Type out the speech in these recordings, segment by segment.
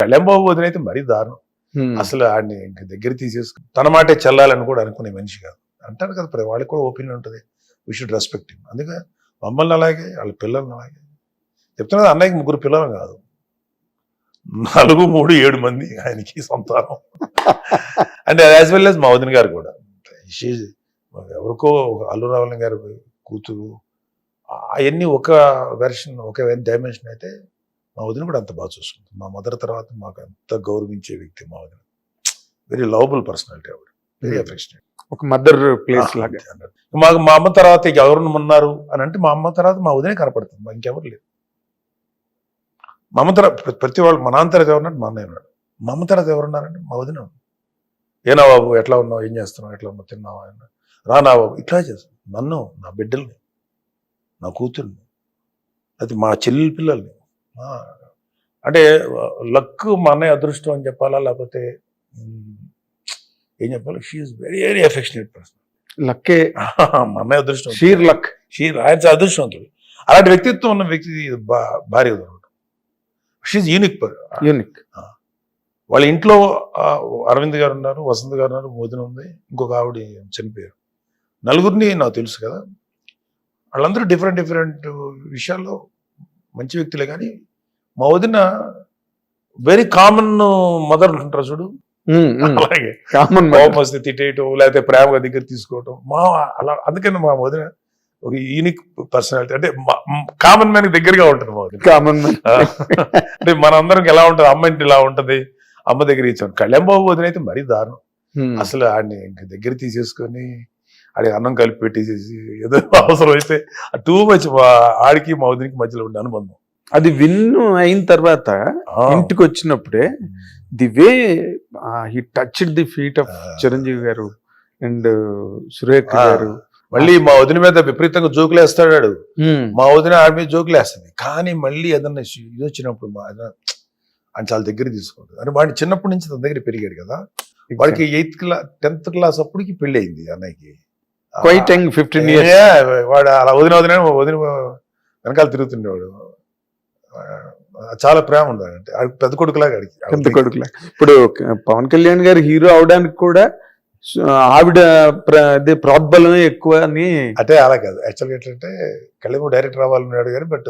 కళ్యాణ్ బాబు వదిన అయితే మరీ దారుణం. అసలు ఆడిని ఇంక దగ్గర తీసేసుకుని తన మాటే చెల్లాలని కూడా అనుకునే మనిషి కాదు. అంటారు కదా, వాళ్ళకి కూడా ఒపీనియన్ ఉంటుంది. We should respect him. అందుకే మమ్మల్ని అలాగే, వాళ్ళ పిల్లల్ని అలాగే చెప్తున్నది. అన్నయ్యకి 3 పిల్లలు కాదు, 4, 3, 7 మంది ఆయనకి సంతానం. అంటే యాజ్ వెల్ యాజ్ మా వదిన గారు కూడా. ఎవరికో అల్లు రావణ గారు కూతురు అవన్నీ ఒక వెర్షన్, ఒక డైమెన్షన్ అయితే మా వదిన కూడా అంత బాగా చూసుకుంటుంది. మా మదర్ తర్వాత మాకు అంత గౌరవించే వ్యక్తి మా వదిన. వెరీ లవబుల్ పర్సనాలిటీ ఆవిడ, వెరీ అఫెక్షనేట్. ఒక మదర్ ప్లేస్ లాగా. మాకు మా అమ్మ తర్వాత ఎవరు ఉన్నారు అని అంటే మా అమ్మ తర్వాత మా వదినే కనపడుతుంది, మా ఇంకెవరు లేదు. మా అమ్మ తర్వాత ప్రతి వాళ్ళు, మా నాన్న తర్వాత ఎవరున్నాడు, మా అన్నయ్య ఉన్నాడు. మా అమ్మ తర్వాత ఎవరున్నారంటే మా వదిన. ఏనా బాబు ఎట్లా ఉన్నావు, ఏం చేస్తున్నావు, ఎట్లా ఉన్నావు, తిన్నావా, రానా బాబు, ఇట్లా చేస్తాను. నన్ను, నా బిడ్డల్ని, నా కూతుర్ని, అది మా చెల్లెల పిల్లల్ని. అంటే లక్ మా అన్నయ్య అదృష్టం అని చెప్పాలా, లేకపోతే ఏం చెప్పాలి, she's very very affectionate person. లక్కే మా అన్నయ్య అదృష్టం, షీర్ లక్, ఆయన అదృష్టవంతుడు. అలాంటి వ్యక్తిత్వం ఉన్న వ్యక్తి భార్య దొరకడం. She's unique. వాళ్ళ ఇంట్లో అరవింద్ గారు ఉన్నారు, వసంత్ గారు ఉన్నారు, మోదిన ఉంది, ఇంకొక ఆవిడ చనిపోయారు. 4గురిని నాకు తెలుసు కదా. వాళ్ళందరూ డిఫరెంట్ విషయాల్లో మంచి వ్యక్తులే. కానీ మా వదిన వెరీ కామన్ మదర్ ఉంటారు చూడు, అలాగే కోపం వస్తే తిట్టేయటం, లేకపోతే ప్రేమగా దగ్గర తీసుకోవటం. అలా అందుకని మా వదిన ఒక యూనిక్ పర్సనాలిటీ. అంటే కామన్ మ్యాన్ దగ్గరగా ఉంటుంది మా వదిన. కామన్ మ్యాన్ అంటే మనందరికి ఎలా ఉంటుంది, అమ్మ ఇంటి ఇలా ఉంటుంది, అమ్మ దగ్గర ఇచ్చాను. కళ్యాణ్ బాబు వదిన అయితే మరీ దారుణం. అసలు ఆడిని ఇంక దగ్గర తీసేసుకొని ఆడికి అన్నం కలిపి పెట్టేసేసి ఏదో అవసరం అయితే టూ మచ్ ఆడికి మా వదినికి మధ్యలో ఉండే అనుబంధం. అది విన్ను అయిన తర్వాత ఇంటికి వచ్చినప్పుడే the way he touched the feet of Chiranjeevi గారు అండ్ సురేఖ గారు. మళ్ళీ మా వదిన మీద విపరీతంగా జోకులు వేస్తాడు. మా వదిన ఆడి మీద జోకులు వేస్తుంది. కానీ మళ్ళీ ఏదన్నా ఇది వచ్చినప్పుడు మా ఆయన చాలా దగ్గర తీసుకుంటుంది. అంటే వాడిని చిన్నప్పటి నుంచి తన దగ్గర పెరిగాడు కదా. వాడికి 10th క్లాస్ అప్పటికి పెళ్లి అయింది అన్నయ్యకి. Quite young, 15 years. వాడు అలా వదిన వెనకాల తిరుగుతుండేవాడు. చాలా ప్రేమ ఉండదు. అంటే పెద్ద కొడుకులాగా అడిగి, పెద్ద కొడుకులా. ఇప్పుడు పవన్ కళ్యాణ్ గారు హీరో అవడానికి కూడా ఆవిడ ప్రోద్బలమే ఎక్కువ అని. అంటే అలా కాదు, యాక్చువల్గా ఎట్లంటే కళ్యాణ్ డైరెక్టర్ అవ్వాలన్నాడు కానీ, బట్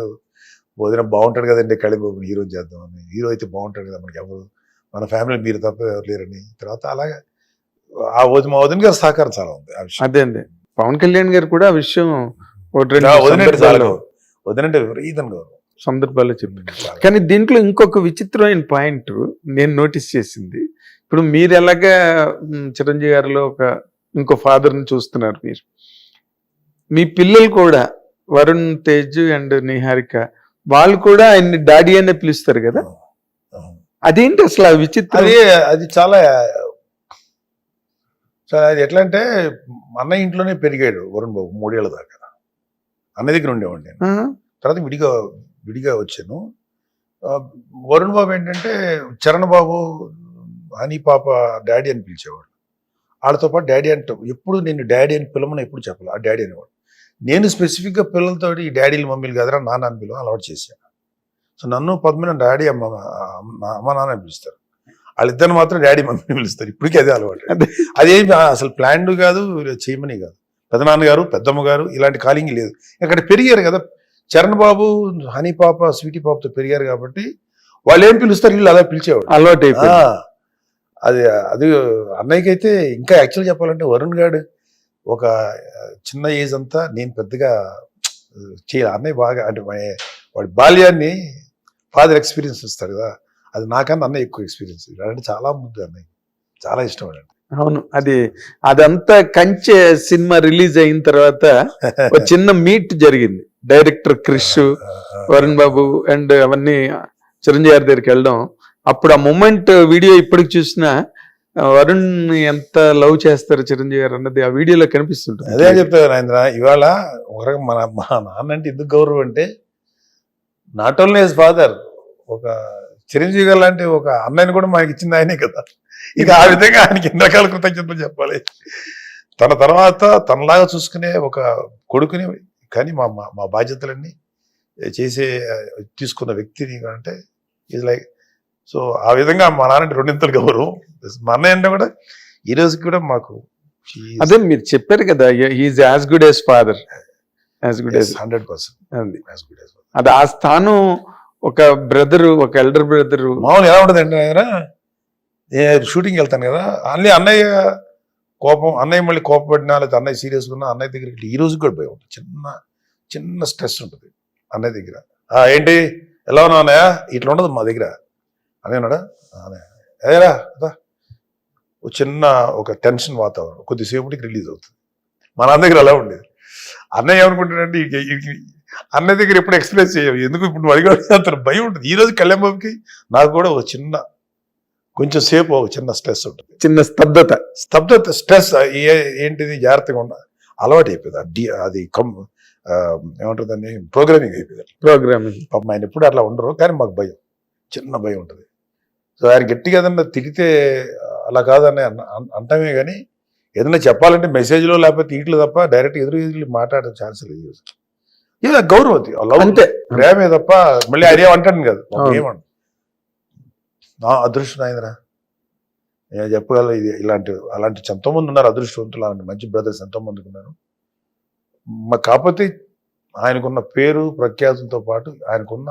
వదిన బాగుంటాడు కదండి కళ్యాణ్ బాబు హీరో చేద్దామని. హీరో అయితే బాగుంటాడు కదా, మనకి ఎవరు, మన ఫ్యామిలీ మీరు తప్ప ఎవరు లేరని. తర్వాత అలాగే మా వదిన గారు సహకారం చాలా ఉంది ఆ విషయం. అదే అండి, పవన్ కళ్యాణ్ గారు కూడా ఆ విషయం వదినంటే విపరీతంగా సందర్భాల్లో చెప్పారు. కానీ దీంట్లో ఇంకొక విచిత్రమైన పాయింట్ నేను నోటీస్ చేసింది, ఇప్పుడు మీరు ఎలాగా చిరంజీవి గారిలో ఇంకో ఫాదర్ని చూస్తున్నారు, మీరు మీ పిల్లలు కూడా వరుణ్ తేజ్ అండ్ నిహారిక వాళ్ళు కూడా ఆయన్ని డాడీ అనే పిలుస్తారు కదా. అదేంటి అసలు ఆ విచిత్రం? అది చాలా అది ఎట్లా అంటే అన్నయ్య ఇంట్లోనే పెరిగాడు వరుణ్ బాబు 3 ఏళ్ల దాకా. అన్నయ్య దగ్గర ఉండేవాడిని. తర్వాత విడిగా వచ్చాను. వరుణ్ బాబు ఏంటంటే చరణ్ బాబు, హనీ పాప డాడీ అని పిలిచేవాడు. వాళ్ళతో పాటు డాడీ అంటే ఎప్పుడు నేను డాడీ అని పిలవని ఎప్పుడు చెప్పాలి, ఆ డాడీ అనేవాడు. నేను స్పెసిఫిక్గా పిల్లలతో ఈ డాడీలు మమ్మీలు కదరా నాన్న అని పిలవ అలవాటు చేశాను. సో నన్ను పద్మని డాడీ అమ్మ నాన్న అని పిలుస్తారు. వాళ్ళిద్దరిని మాత్రం డాడీ మమ్మీని పిలుస్తారు. ఇప్పటికీ అదే అలవాటు. అదేమి అసలు ప్లాన్డ్ కాదు, చేయమని కాదు. పెద్దనాన్నగారు, పెద్దమ్మ గారు ఇలాంటి కాలింగ్ లేదు. ఇక్కడ పెరిగారు కదా చరణ్ బాబు, హనీ పాప, స్వీటీ పాపతో పెరిగారు కాబట్టి వాళ్ళు ఏం పిలుస్తారు వీళ్ళు అలా పిలిచేవాడు, అలవాటు. అది అన్నయ్యకి అయితే ఇంకా యాక్చువల్ చెప్పాలంటే వరుణ్ గారు ఒక చిన్న ఏజ్ అంతా నేను పెద్దగా చేయాలి. అన్నయ్య బాగా అంటే వాడి బాల్యాన్ని ఫాదర్ ఎక్స్పీరియన్స్ ఇస్తాడు కదా, అది నాకన్నా అన్నయ్య ఎక్కువ ఎక్స్పీరియన్స్. అంటే చాలా ముద్దు అన్నయ్య, చాలా ఇష్టం అండి. అవును, అదంతా కంచె సినిమా రిలీజ్ అయిన తర్వాత ఒక చిన్న మీట్ జరిగింది. డైరెక్టర్ క్రిష్, వరుణ్ బాబు అండ్ అవన్నీ చిరంజీవి గారి దగ్గరికి వెళ్ళడం. అప్పుడు ఆ మూమెంట్ వీడియో ఇప్పటికి చూసినా వరుణ్ ఎంత లవ్ చేస్తారు చిరంజీవి గారు అన్నది ఆ వీడియోలో కనిపిస్తుంటుంది. అదే చెప్తారు రాజేంద్ర. ఇవాళ మా నాన్న అంటే ఎందుకు గౌరవం అంటే నాట్ ఓన్లీ హిస్ ఫాదర్, ఒక చిరంజీవి గారు లాంటి ఒక అన్నయ్యని కూడా మనకి ఇచ్చింది ఆయనే కదా. ఇక ఆ విధంగా ఆయనకి ఎన్ని రకాల కృతజ్ఞతలు చెప్పాలి. తన తర్వాత తనలాగా చూసుకునే ఒక కొడుకుని, కానీ మా బాధ్యతలన్నీ తీసుకున్న వ్యక్తిని అంటే ఈజ్ లైక్ సో ఆ విధంగా మా నాన్న రెండింతలు గౌరవం. మా అన్నయ్య అంటే కూడా ఈ రోజుకి కూడా మాకు అదే మీరు చెప్పారు కదా, is as good as father, as good as 100%. అది ఆ స్థానం ఒక బ్రదరు, ఒక ఎల్డర్ బ్రదరు. మామూలు ఎలా ఉంటుంది అంటే ఆయన షూటింగ్కి వెళ్తాను కదా, అన్నయ్య కోపం, అన్నయ్య మళ్ళీ కోపపడినా లేదా అన్నయ్య సీరియస్గా ఉన్నా అన్నయ్య దగ్గరికి ఈ రోజు కూడా భయం ఉంటుంది. చిన్న స్ట్రెస్ ఉంటుంది అన్నయ్య దగ్గర. ఏంటి ఎలా ఉన్నా అన్నయ్య, ఇట్లా ఉండదు మా దగ్గర. అన్నయ్య ఉన్నాడా, ఏరా చిన్న ఒక టెన్షన్ వాతావరణం కొద్దిసేపటికి రిలీజ్ అవుతుంది. మా నాన్న దగ్గర అలా ఉండేది. అన్నయ్య ఏమనుకుంటాడంటే అన్నయ్య దగ్గర ఎప్పుడు ఎక్స్ప్రెస్ చేయవు, ఎందుకు ఇప్పుడు నువ్వు అడిగాడు అతను భయం ఉంటుంది. ఈ రోజు కళ్యాణ్ బాబుకి నాకు కూడా ఒక కొంచెం సేపు ఒక చిన్న స్ట్రెస్ ఉంటుంది, చిన్న స్తబ్దత స్ట్రెస్. ఏంటిది జాగ్రత్తగా ఉండ అలవాటు అయిపోయింది. అది ఏమంటారు దాన్ని, ప్రోగ్రామింగ్ అయిపోయింది. పాపం ఆయన ఎప్పుడు అట్లా ఉండరు, కానీ మాకు భయం, చిన్న భయం ఉంటుంది. సో ఆయన గట్టిగా ఏదన్నా తిడితే అలా కాదని అంటామే, కానీ ఏదైనా చెప్పాలంటే మెసేజ్లో లేకపోతే ఇట్లు తప్ప డైరెక్ట్ ఎదురు మాట్లాడే ఛాన్స్ లేదు. ఇలా గౌరవం అంతే, ప్రేమే తప్ప మళ్ళీ ఆయన ఏమంటాను కదా, ఏమంట నా అదృష్టం అయిందిరా నేను చెప్పగల. ఇది అలాంటి ఎంతో మంది ఉన్నారు అదృష్టవంతులు, అలాంటి మంచి బ్రదర్స్ ఎంతో మందికి ఉన్నారు. కాకపోతే ఆయనకున్న పేరు ప్రఖ్యాతులతో పాటు ఆయనకున్న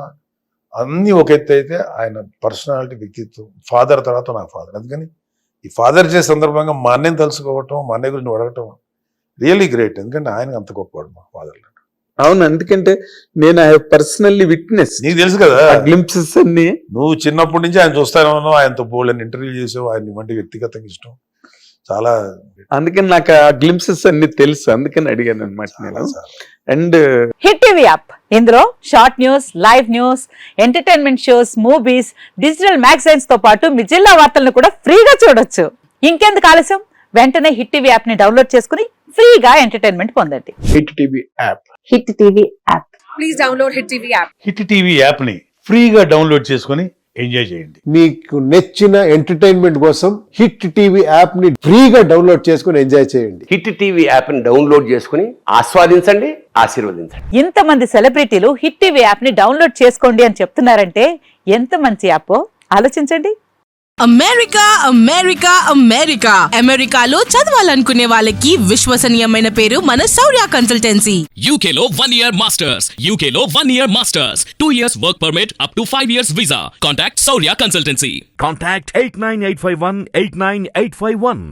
అన్ని ఒక ఎత్తు అయితే ఆయన పర్సనాలిటీ, వ్యక్తిత్వం. ఫాదర్ తర్వాత నాకు ఫాదర్. అందుకని ఈ ఫాదర్ డే సందర్భంగా మా అన్నయ్యని తలుసుకోవటం, మా అన్నయ్య గురించి అడగటం రియల్లీ గ్రేట్. ఎందుకంటే ఆయన అంత గొప్పవాడు మా ఫాదర్. అవును, ఎందుకంటే నేను పర్సనల్లీ విట్నెస్, నీకు తెలుసు కదా గ్లింప్సెస్ అన్ని. నువ్వు చిన్నప్పటి నుంచి ఆయన చూస్తానే ఉన్నావు, ఆయనతో బోల్డని ఇంటర్వ్యూ చేసావు, ఆయన ఇవ్వండి వ్యక్తిగతంగా ఇష్టం చాలా. అందుకని నాకు ఆ గ్లింప్సెస్ అన్ని తెలుసు, అందుకని అడిగాను అనమాట నేను. అండ్ హిట్ టీవీ యాప్, ఇందులో short news, live news, entertainment shows, movies, digital magazines తో పాటు మీ జిల్లా వార్తలను కూడా ఫ్రీగా చూడొచ్చు. ఇంకెందుకు ఆలస్యం, వెంటనే హిట్ టీవీ యాప్ ని డౌన్లోడ్ చేసుకుని ఫ్రీగా ఎంటర్టైన్మెంట్ పొందండి. Hit TV app. Hit TV app. Please download hit TV app. Hit TV app ని ఫ్రీగా డౌన్లోడ్ చేసుకుని ఎంజాయ్ చేయండి. మీకు నచ్చిన ఎంటర్టైన్మెంట్ కోసం హిట్ టీవీ యాప్ ని ఫ్రీగా డౌన్లోడ్ చేసుకుని ఎంజాయ్ చేయండి. హిట్ టీవీ యాప్ ని డౌన్లోడ్ చేసుకుని ఆస్వాదించండి, ఆశీర్వదించండి. ఇంతమంది సెలబ్రిటీలు హిట్ టీవీ యాప్ ని డౌన్లోడ్ చేసుకోండి అని చెప్తున్నారంటే ఎంత మంచి యాప్ ఆలోచించండి. అమెరికా అమెరికా అమెరికా అమెరికాలో చదవాలనుకునే వాళ్ళకి విశ్వసనీయమైన పేరు మన శౌర్య కన్సల్టెన్సీ. UK లో 1 year masters, UK లో 1 year masters, 2 years work permit up to 5 years visa. Contact Saurya Consultancy. Contact 89851 89851.